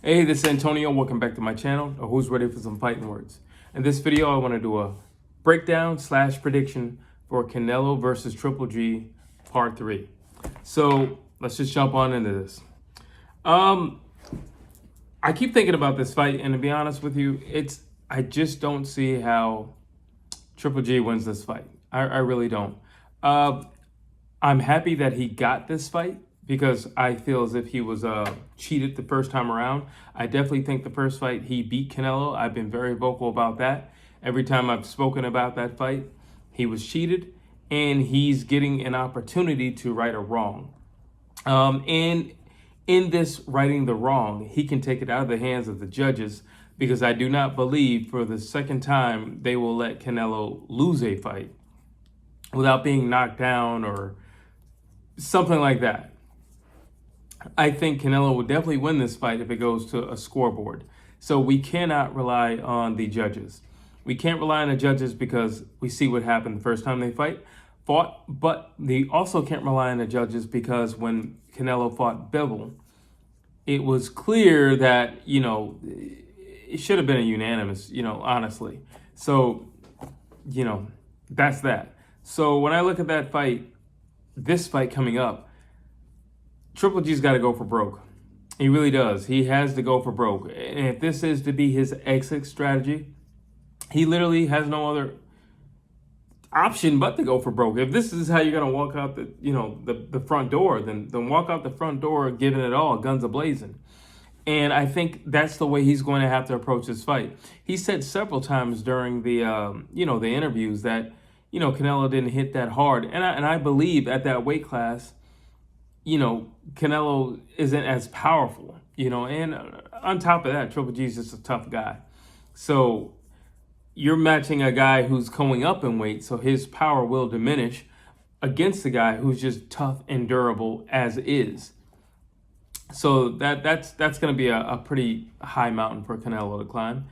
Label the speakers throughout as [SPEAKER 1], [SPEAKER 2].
[SPEAKER 1] Hey, this is Antonio. Welcome back to my channel, or Who's Ready for Some Fighting Words. In this video, I want to do a breakdown / prediction for Canelo versus Triple G Part 3. So let's just jump on into this. I keep thinking about this fight, and to be honest with you, I just don't see how Triple G wins this fight. I really don't. I'm happy that he got this fight, because I feel as if he was cheated the first time around. I definitely think the first fight he beat Canelo. I've been very vocal about that. Every time I've spoken about that fight, he was cheated, and he's getting an opportunity to right a wrong. And in this righting the wrong, he can take it out of the hands of the judges, because I do not believe for the second time they will let Canelo lose a fight without being knocked down or something like that. I think Canelo will definitely win this fight if it goes to a scoreboard. So we cannot rely on the judges. We can't rely on the judges because we see what happened the first time they fought, but they also can't rely on the judges because when Canelo fought Bivol, it was clear that, it should have been a unanimous, honestly. So, that's that. So when I look at that fight, this fight coming up, Triple G's got to go for broke. He really does. He has to go for broke. And if this is to be his exit strategy, he literally has no other option but to go for broke. If this is how you're going to walk out the front door, then walk out the front door giving it all, guns a-blazing. And I think that's the way he's going to have to approach this fight. He said several times during the the interviews that Canelo didn't hit that hard, and I believe at that weight class, Canelo isn't as powerful, and on top of that, Triple G is just a tough guy. So you're matching a guy who's going up in weight, so his power will diminish against a guy who's just tough and durable as is. So that's going to be a pretty high mountain for Canelo to climb.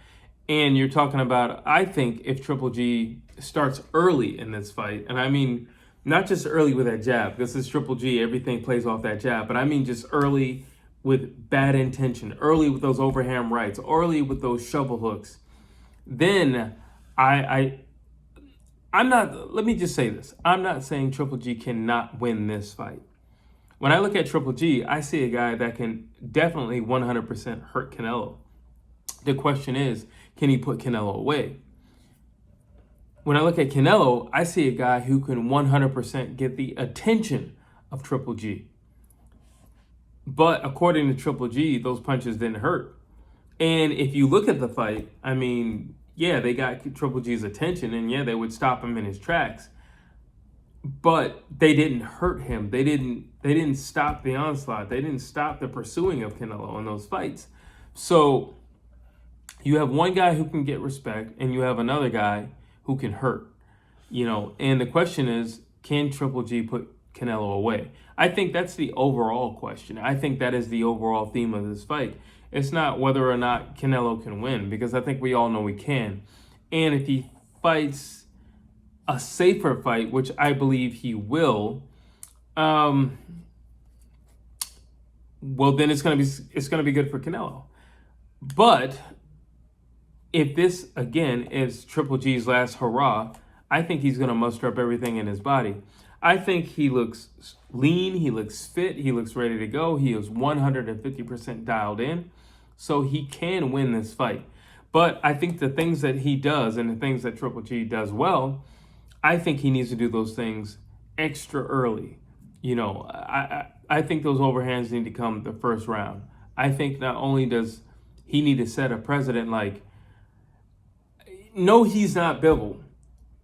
[SPEAKER 1] And you're talking about, I think, if Triple G starts early in this fight, and I mean not just early with that jab, because it's Triple G, everything plays off that jab, but I mean just early with bad intention, early with those overhand rights, early with those shovel hooks, then I'm not, let me just say this, I'm not saying Triple G cannot win this fight. When I look at Triple G, I see a guy that can definitely 100% hurt Canelo. The question is, can he put Canelo away? When I look at Canelo, I see a guy who can 100% get the attention of Triple G. But according to Triple G, those punches didn't hurt. And if you look at the fight, I mean, yeah, they got Triple G's attention, and yeah, they would stop him in his tracks. But they didn't hurt him. They didn't stop the onslaught. They didn't stop the pursuing of Canelo in those fights. So you have one guy who can get respect, and you have another guy who can hurt, and the question is, can Triple G put Canelo away? I think that's the overall question. I think that is the overall theme of this fight. It's not whether or not Canelo can win, because I think we all know he can. And if he fights a safer fight, which I believe he will, well, then it's gonna be good for Canelo. But if this, again, is Triple G's last hurrah, I think he's going to muster up everything in his body. I think he looks lean, he looks fit, he looks ready to go. He is 150% dialed in, so he can win this fight. But I think the things that he does and the things that Triple G does well, I think he needs to do those things extra early. I think those overhands need to come the first round. I think not only does he need to set a precedent like, no, he's not Bivol,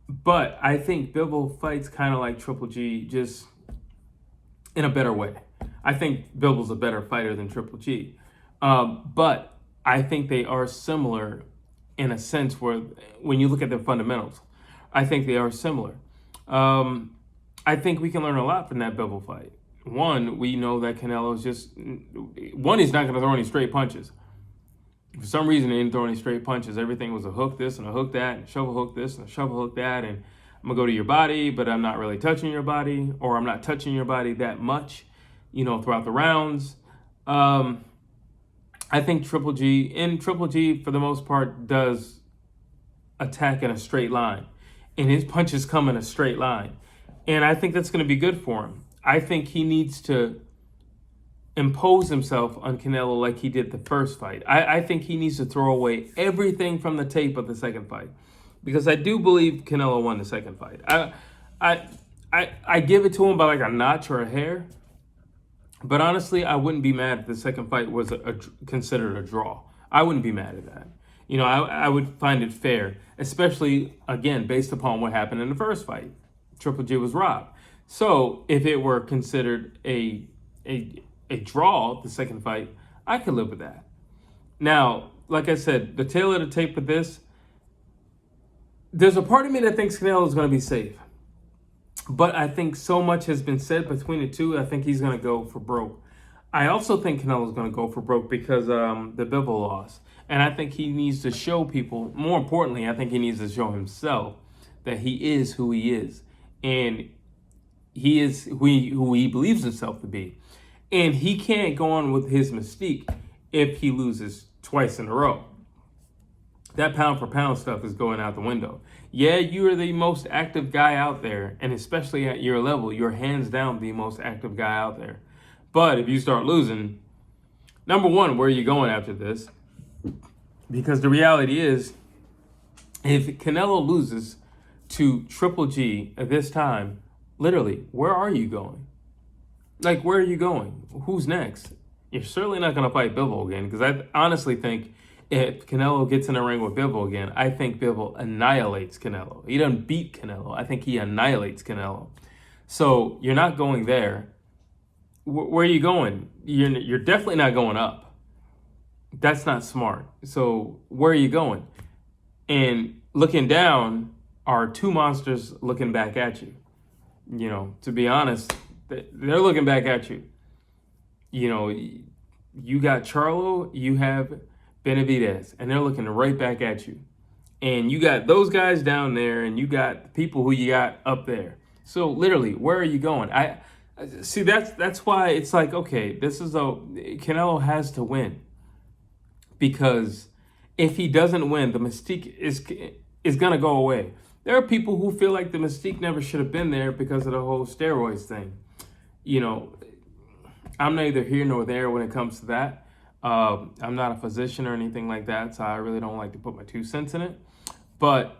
[SPEAKER 1] but I think Bivol fights kind of like Triple G, just in a better way. I think Bivol's a better fighter than Triple G, but I think they are similar in a sense where, when you look at their fundamentals, I think they are similar. I think we can learn a lot from that Bivol fight. One, we know that Canelo's he's not going to throw any straight punches. For some reason, they didn't throw any straight punches. Everything was a hook this and a hook that, and a shovel hook this and a shovel hook that, and I'm going to go to your body, but I'm not really touching your body, or I'm not touching your body that much, throughout the rounds. I think Triple G, for the most part, does attack in a straight line. And his punches come in a straight line. And I think that's going to be good for him. I think he needs to impose himself on Canelo like he did the first fight. I think he needs to throw away everything from the tape of the second fight, because I do believe Canelo won the second fight. I give it to him by like a notch or a hair, but honestly, I wouldn't be mad if the second fight was considered a draw. I wouldn't be mad at that. You know, I would find it fair, especially, again, based upon what happened in the first fight. Triple G was robbed. So if it were considered a draw, the second fight, I could live with that. Now, like I said, the tail of the tape with this, there's a part of me that thinks Canelo is going to be safe. But I think so much has been said between the two, I think he's going to go for broke. I also think Canelo's going to go for broke because the Bivol loss. And I think he needs to show people, more importantly, I think he needs to show himself that he is who he is. And he is who he believes himself to be. And he can't go on with his mystique if he loses twice in a row. That pound for pound stuff is going out the window. Yeah, you are the most active guy out there, and especially at your level, you're hands down the most active guy out there. But if you start losing, number one, where are you going after this? Because the reality is, if Canelo loses to Triple G at this time, literally, where are you going? Like, where are you going? Who's next? You're certainly not going to fight Bivol again, because I honestly think if Canelo gets in the ring with Bivol again, I think Bivol annihilates Canelo. He doesn't beat Canelo. I think he annihilates Canelo. So you're not going there. Where are you going? You're definitely not going up. That's not smart. So where are you going? And looking down are two monsters looking back at you. You know, to be honest, they're looking back at you. You know, you got Charlo, you have Benavidez, and they're looking right back at you. And you got those guys down there, and you got the people who you got up there. So literally, where are you going? I see. That's why it's like, okay, Canelo has to win, because if he doesn't win, the mystique is gonna go away. There are people who feel like the mystique never should have been there because of the whole steroids thing. You know, I'm neither here nor there when it comes to that. I'm not a physician or anything like that, so I really don't like to put my 2 cents in it. But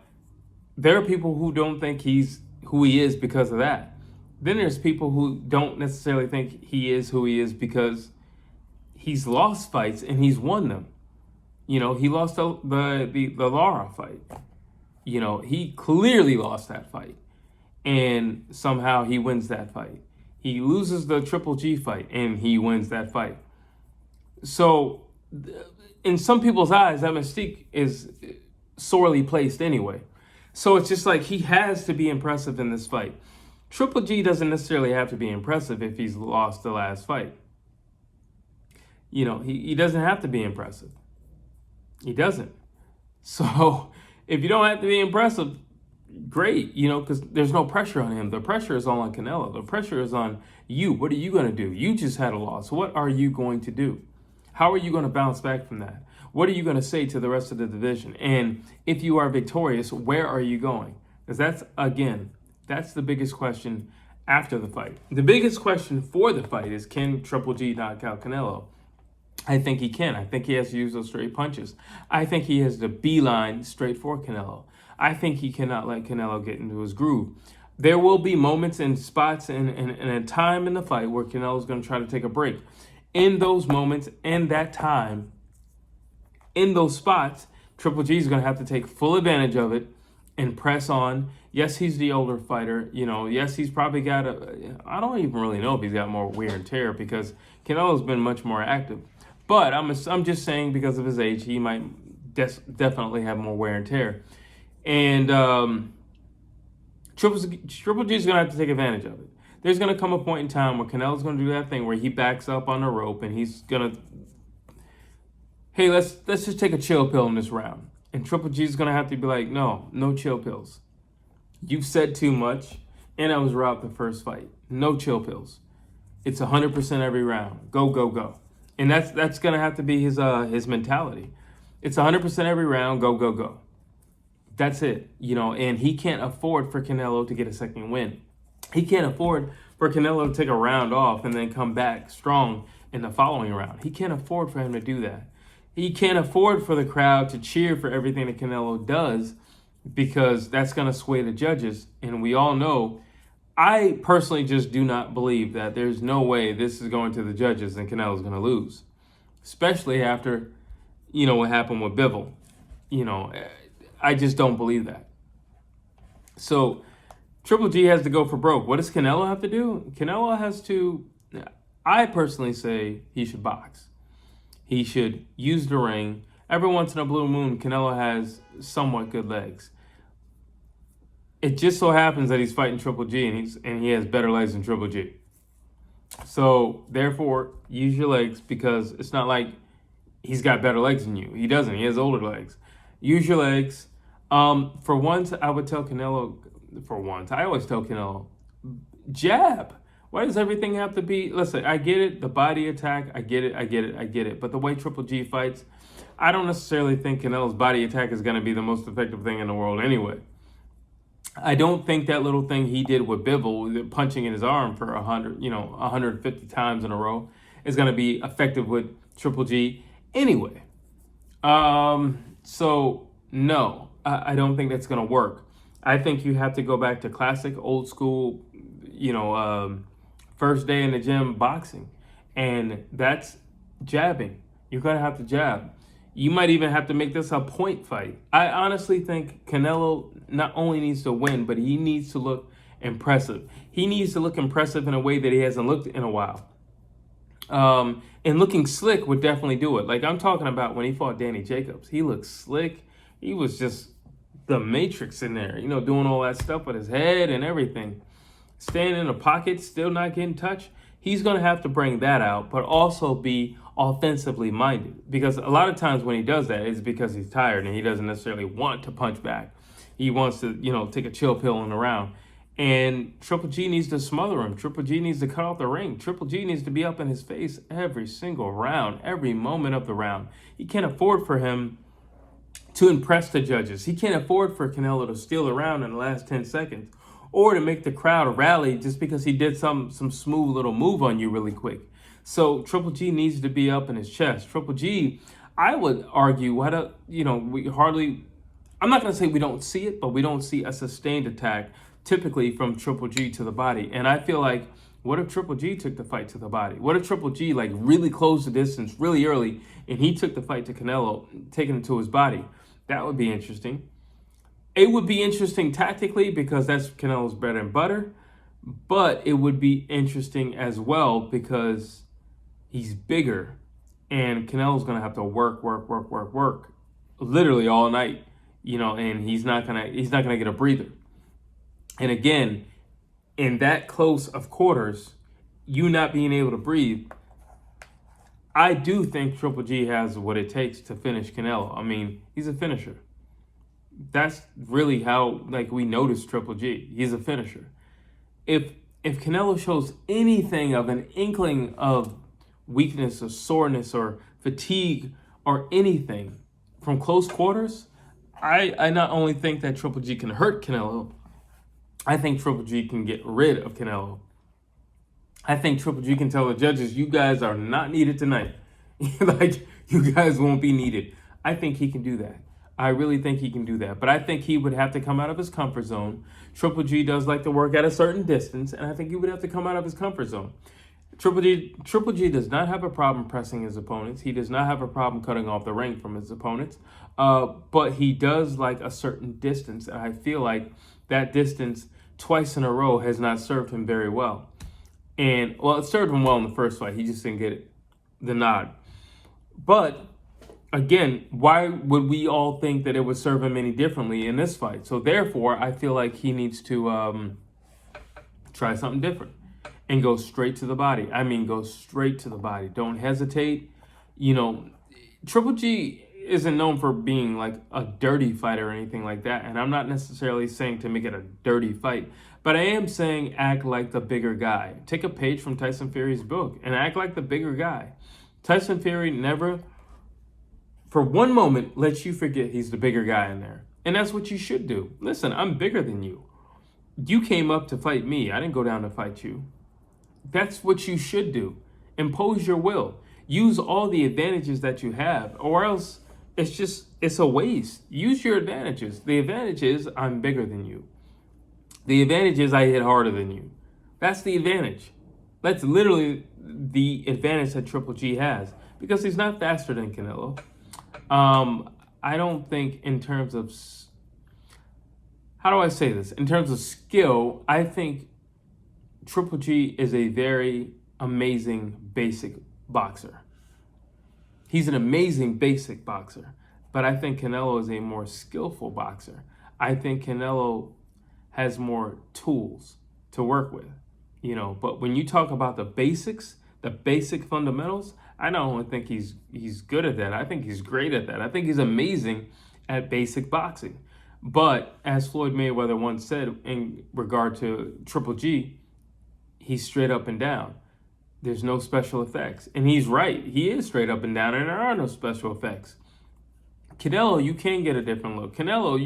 [SPEAKER 1] there are people who don't think he's who he is because of that. Then there's people who don't necessarily think he is who he is because he's lost fights and he's won them. You know, he lost the Lara fight. You know, he clearly lost that fight, and somehow he wins that fight. He loses the Triple G fight, and he wins that fight. So, in some people's eyes, that mystique is sorely placed anyway. So it's just like he has to be impressive in this fight. Triple G doesn't necessarily have to be impressive if he's lost the last fight. You know, he doesn't have to be impressive. He doesn't. So, if you don't have to be impressive, great, you know, because there's no pressure on him. The pressure is all on Canelo. The pressure is on you. What are you going to do? You just had a loss. What are you going to do? How are you going to bounce back from that? What are you going to say to the rest of the division? And if you are victorious, where are you going? Because that's the biggest question after the fight. The biggest question for the fight is, can Triple G knock out Canelo? I think he can. I think he has to use those straight punches. I think he has to beeline straight for Canelo. I think he cannot let Canelo get into his groove. There will be moments and spots and a time in the fight where Canelo's going to try to take a break. In those moments, in that time, in those spots, Triple G is going to have to take full advantage of it and press on. Yes, he's the older fighter. You know, yes, he's probably got I don't even really know if he's got more wear and tear because Canelo's been much more active. But I'm just saying because of his age, he might definitely have more wear and tear. And Triple G is going to have to take advantage of it. There's going to come a point in time where Canelo's going to do that thing where he backs up on the rope and he's going to, hey, let's just take a chill pill in this round. And Triple G is going to have to be like, no chill pills. You've said too much, and I was robbed the first fight. No chill pills. It's 100% every round. Go, go, go. And that's going to have to be his mentality. It's 100% every round, go, go, go. That's it, and he can't afford for Canelo to get a second win. He can't afford for Canelo to take a round off and then come back strong in the following round. He can't afford for him to do that. He can't afford for the crowd to cheer for everything that Canelo does, because that's going to sway the judges. And we all know, I personally just do not believe that there's no way this is going to the judges and Canelo's going to lose, especially after, what happened with Bivol. I just don't believe that. So Triple G has to go for broke. What does Canelo have to do? Canelo has to, I personally say he should box. He should use the ring. Every once in a blue moon, Canelo has somewhat good legs. It just so happens that he's fighting Triple G and he has better legs than Triple G. So therefore, use your legs, because it's not like he's got better legs than you. He doesn't. He has older legs. Use your legs. For once, I would tell Canelo, I always tell Canelo, jab. Why does everything have to be, listen, I get it, the body attack, I get it. But the way Triple G fights, I don't necessarily think Canelo's body attack is going to be the most effective thing in the world anyway. I don't think that little thing he did with Bivol, punching in his arm for 150 times in a row, is going to be effective with Triple G anyway. So no, I don't think that's going to work. I think you have to go back to classic, old school, first day in the gym boxing. And that's jabbing. You're going to have to jab. You might even have to make this a point fight. I honestly think Canelo not only needs to win, but he needs to look impressive. He needs to look impressive in a way that he hasn't looked in a while. And looking slick would definitely do it. Like I'm talking about when he fought Danny Jacobs. He looked slick. He was just the Matrix in there, doing all that stuff with his head and everything. Staying in the pocket, still not getting touched. He's going to have to bring that out, but also be offensively minded. Because a lot of times when he does that, it's because he's tired and he doesn't necessarily want to punch back. He wants to, take a chill pill in the round. And Triple G needs to smother him. Triple G needs to cut off the ring. Triple G needs to be up in his face every single round, every moment of the round. He can't afford for him to impress the judges. He can't afford for Canelo to steal the round in the last 10 seconds or to make the crowd rally just because he did some smooth little move on you really quick. So Triple G needs to be up in his chest. Triple G, I would argue, I'm not going to say we don't see it, but we don't see a sustained attack typically from Triple G to the body. And I feel like, what if Triple G took the fight to the body? What if Triple G really closed the distance really early and he took the fight to Canelo, taking it to his body? That would be interesting. It would be interesting tactically because that's Canelo's bread and butter, but it would be interesting as well because he's bigger and Canelo's going to have to work literally all night, and he's not going to get a breather. And again, in that close of quarters, you not being able to breathe, I do think Triple G has what it takes to finish Canelo. I mean, he's a finisher. That's really how we notice Triple G. He's a finisher. If Canelo shows anything of an inkling of weakness or soreness or fatigue or anything from close quarters, I not only think that Triple G can hurt Canelo, I think Triple G can get rid of Canelo. I think Triple G can tell the judges, you guys are not needed tonight. You guys won't be needed. I think he can do that. I really think he can do that. But I think he would have to come out of his comfort zone. Triple G does like to work at a certain distance, and I think he would have to come out of his comfort zone. Triple G does not have a problem pressing his opponents. He does not have a problem cutting off the ring from his opponents. But he does like a certain distance, and I feel like that distance twice in a row has not served him very well. And, well, it served him well in the first fight. He just didn't get the nod. But, again, why would we all think that it would serve him any differently in this fight? So, therefore, I feel like he needs to try something different and go straight to the body. I mean, go straight to the body. Don't hesitate. Triple G isn't known for being like a dirty fighter or anything like that. And I'm not necessarily saying to make it a dirty fight, but I am saying act like the bigger guy. Take a page from Tyson Fury's book and act like the bigger guy. Tyson Fury never, for one moment, lets you forget he's the bigger guy in there. And that's what you should do. Listen, I'm bigger than you. You came up to fight me. I didn't go down to fight you. That's what you should do. Impose your will. Use all the advantages that you have, or else it's a waste. Use your advantages. The advantage is I'm bigger than you. The advantage is I hit harder than you. That's the advantage. That's literally the advantage that Triple G has, because he's not faster than Canelo. I don't think in terms of, how do I say this? In terms of skill, I think Triple G is a very amazing basic boxer. He's an amazing basic boxer, but I think Canelo is a more skillful boxer. I think Canelo has more tools to work with, but when you talk about the basics, the basic fundamentals, I not only think he's good at that, I think he's great at that. I think he's amazing at basic boxing. But as Floyd Mayweather once said in regard to Triple G, he's straight up and down. There's no special effects. And he's right. He is straight up and down, and there are no special effects. Canelo, you can get a different look. Canelo,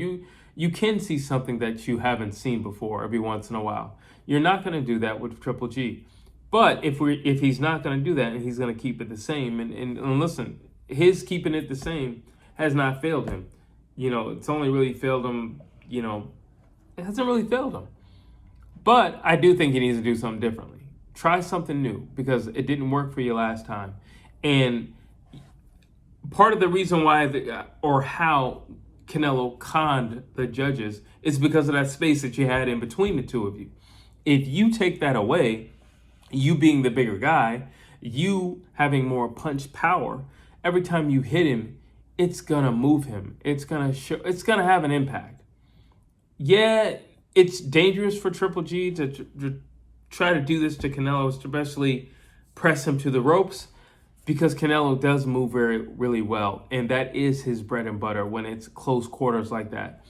[SPEAKER 1] you can see something that you haven't seen before every once in a while. You're not going to do that with Triple G. But if he's not going to do that and he's going to keep it the same, and listen, his keeping it the same has not failed him. It's only really failed him, it hasn't really failed him. But I do think he needs to do something differently. Try something new, because it didn't work for you last time. And part of the reason why or how Canelo conned the judges is because of that space that you had in between the two of you. If you take that away, you being the bigger guy, you having more punch power, every time you hit him, it's gonna move him. It's gonna have an impact. Yeah, it's dangerous for Triple G to try to do this to Canelo, especially press him to the ropes, because Canelo does move really well, and that is his bread and butter when it's close quarters like that.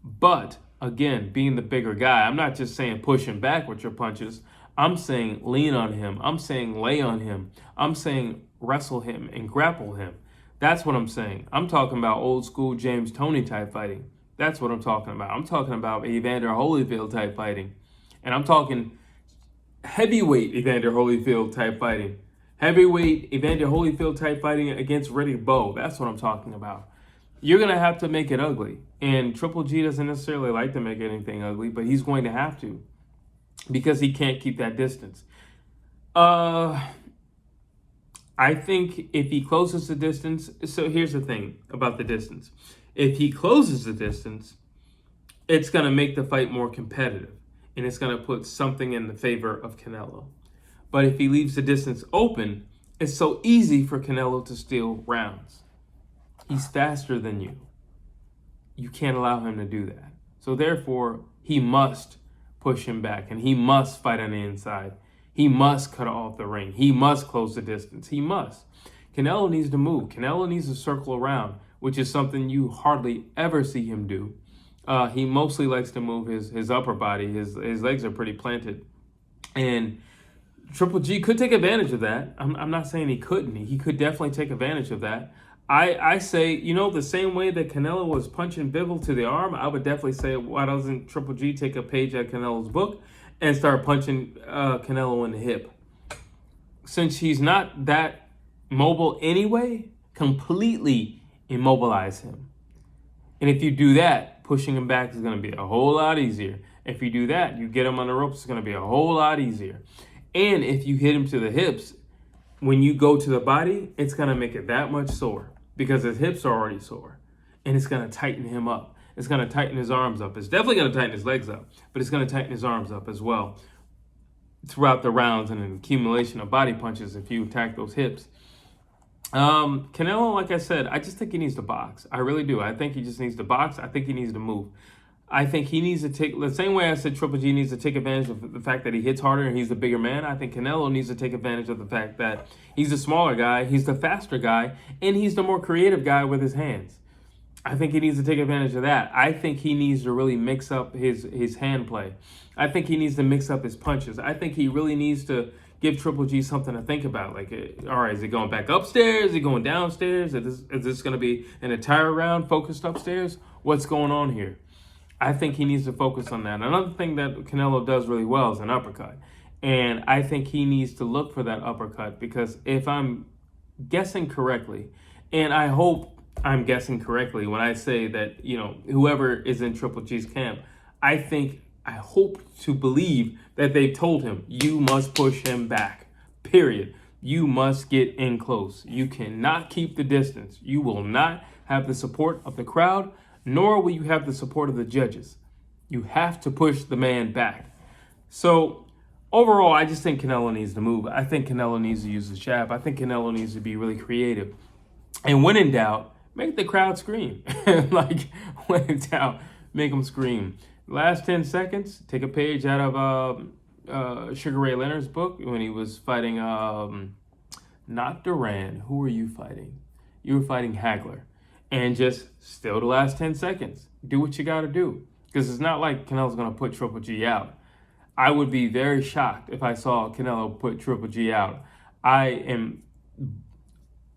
[SPEAKER 1] But again, being the bigger guy, I'm not just saying push him back with your punches. I'm saying lean on him. I'm saying lay on him. I'm saying wrestle him and grapple him. That's what I'm saying. I'm talking about old school James Toney type fighting. That's what I'm talking about. I'm talking about Evander Holyfield type fighting. And I'm talking heavyweight Evander Holyfield type fighting. Heavyweight Evander Holyfield type fighting against Riddick Bowe. That's what I'm talking about. You're going to have to make it ugly. And Triple G doesn't necessarily like to make anything ugly, but he's going to have to, because he can't keep that distance. I think if he closes the distance, so here's the thing about the distance. If he closes the distance, it's going to make the fight more competitive, and it's going to put something in the favor of Canelo. But if he leaves the distance open, it's so easy for Canelo to steal rounds. He's faster than you. You can't allow him to do that. So therefore, he must push him back, and he must fight on the inside. He must cut off the ring. He must close the distance. He must. Canelo needs to move. Canelo needs to circle around, which is something you hardly ever see him do. He mostly likes to move his upper body. His legs are pretty planted. And Triple G could take advantage of that. I'm not saying he couldn't. He could definitely take advantage of that. I say, the same way that Canelo was punching Bivol to the arm, I would definitely say, why doesn't Triple G take a page out of Canelo's book and start punching Canelo in the hip? Since he's not that mobile anyway, completely immobilize him. And if you do that, pushing him back is going to be a whole lot easier. If you do that, you get him on the ropes, it's going to be a whole lot easier. And if you hit him to the hips, when you go to the body, it's going to make it that much sore, because his hips are already sore, and it's going to tighten him up. It's going to tighten his arms up. It's definitely going to tighten his legs up, but it's going to tighten his arms up as well throughout the rounds and an accumulation of body punches if you attack those hips. Canelo, like I said, I just think he needs to box. I really do. I think he just needs to box. I think he needs to move. I think he needs to take, the same way I said Triple G needs to take advantage of the fact that he hits harder and he's the bigger man, I think Canelo needs to take advantage of the fact that he's the smaller guy, he's the faster guy, and he's the more creative guy with his hands. I think he needs to take advantage of that. I think he needs to really mix up his hand play. I think he needs to mix up his punches. I think he really needs to give Triple G something to think about. Like, all right, is it going back upstairs? Is it going downstairs? Is this going to be an entire round focused upstairs? What's going on here? I think he needs to focus on that. Another thing that Canelo does really well is an uppercut. And I think he needs to look for that uppercut, because if I'm guessing correctly, and I hope I'm guessing correctly when I say that, you know, whoever is in Triple G's camp, I hope to believe that they've told him, you must push him back, period. You must get in close. You cannot keep the distance. You will not have the support of the crowd, nor will you have the support of the judges. You have to push the man back. So overall, I just think Canelo needs to move. I think Canelo needs to use the jab. I think Canelo needs to be really creative. And when in doubt, make the crowd scream. Like, when in doubt, make them scream. Last 10 seconds, take a page out of Sugar Ray Leonard's book when he was fighting, not Duran. Who were you fighting? You were fighting Hagler. And just still the last 10 seconds. Do what you got to do. Because it's not like Canelo's going to put Triple G out. I would be very shocked if I saw Canelo put Triple G out. I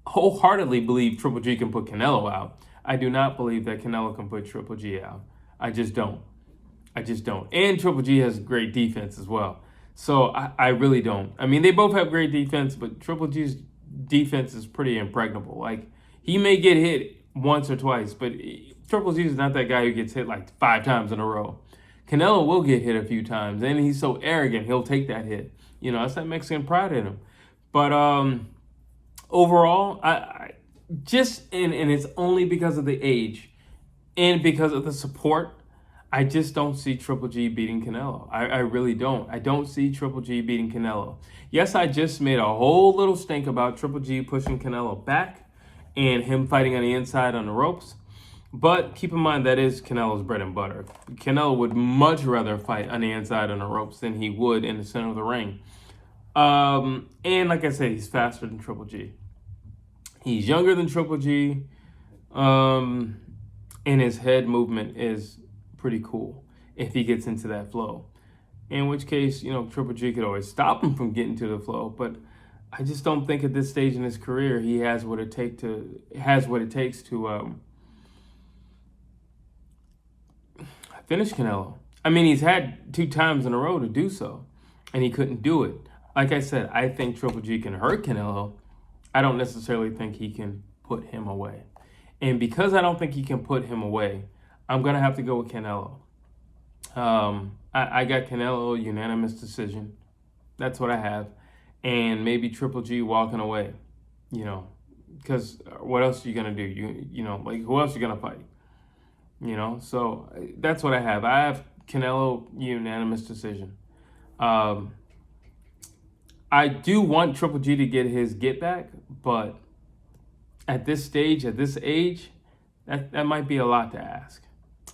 [SPEAKER 1] wholeheartedly believe Triple G can put Canelo out. I do not believe that Canelo can put Triple G out. I just don't. And Triple G has great defense as well. So I really don't. I mean, they both have great defense, but Triple G's defense is pretty impregnable. Like, he may get hit once or twice, but Triple G is not that guy who gets hit like 5 times in a row. Canelo will get hit a few times, and he's so arrogant, he'll take that hit. You know, that's that Mexican pride in him. But overall, I just, and it's only because of the age and because of the support, I just don't see Triple G beating Canelo. I really don't. I don't see Triple G beating Canelo. Yes, I just made a whole little stink about Triple G pushing Canelo back and him fighting on the inside on the ropes. But keep in mind, that is Canelo's bread and butter. Canelo would much rather fight on the inside on the ropes than he would in the center of the ring. And like I said, he's faster than Triple G. He's younger than Triple G. And his head movement is pretty cool if he gets into that flow. In which case, you know, Triple G could always stop him from getting to the flow. But I just don't think at this stage in his career he has what it takes to finish Canelo. I mean, he's had 2 times in a row to do so, and he couldn't do it. Like I said, I think Triple G can hurt Canelo. I don't necessarily think he can put him away. And because I don't think he can put him away, I'm going to have to go with Canelo. I got Canelo unanimous decision. That's what I have. And maybe Triple G walking away, you know, because what else are you going to do? You know, like, who else are you going to fight? You know, so that's what I have. I have Canelo unanimous decision. I do want Triple G to get his get back, but at this stage, at this age, that might be a lot to ask.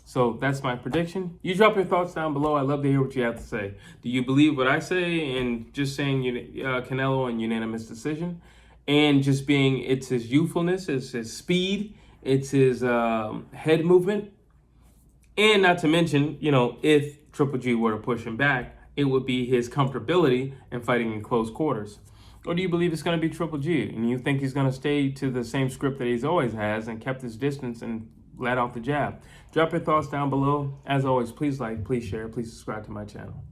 [SPEAKER 1] So that's my prediction. You drop your thoughts down below. I'd love to hear what you have to say. Do you believe what I say and just saying Canelo and unanimous decision? And just being, it's his youthfulness, it's his speed, it's his head movement. And not to mention, you know, if Triple G were to push him back, it would be his comfortability in fighting in close quarters. Or do you believe it's going to be Triple G and you think he's going to stay to the same script that he's always has and kept his distance and let off the jab? Drop your thoughts down below. As always, please like, please share, please subscribe to my channel.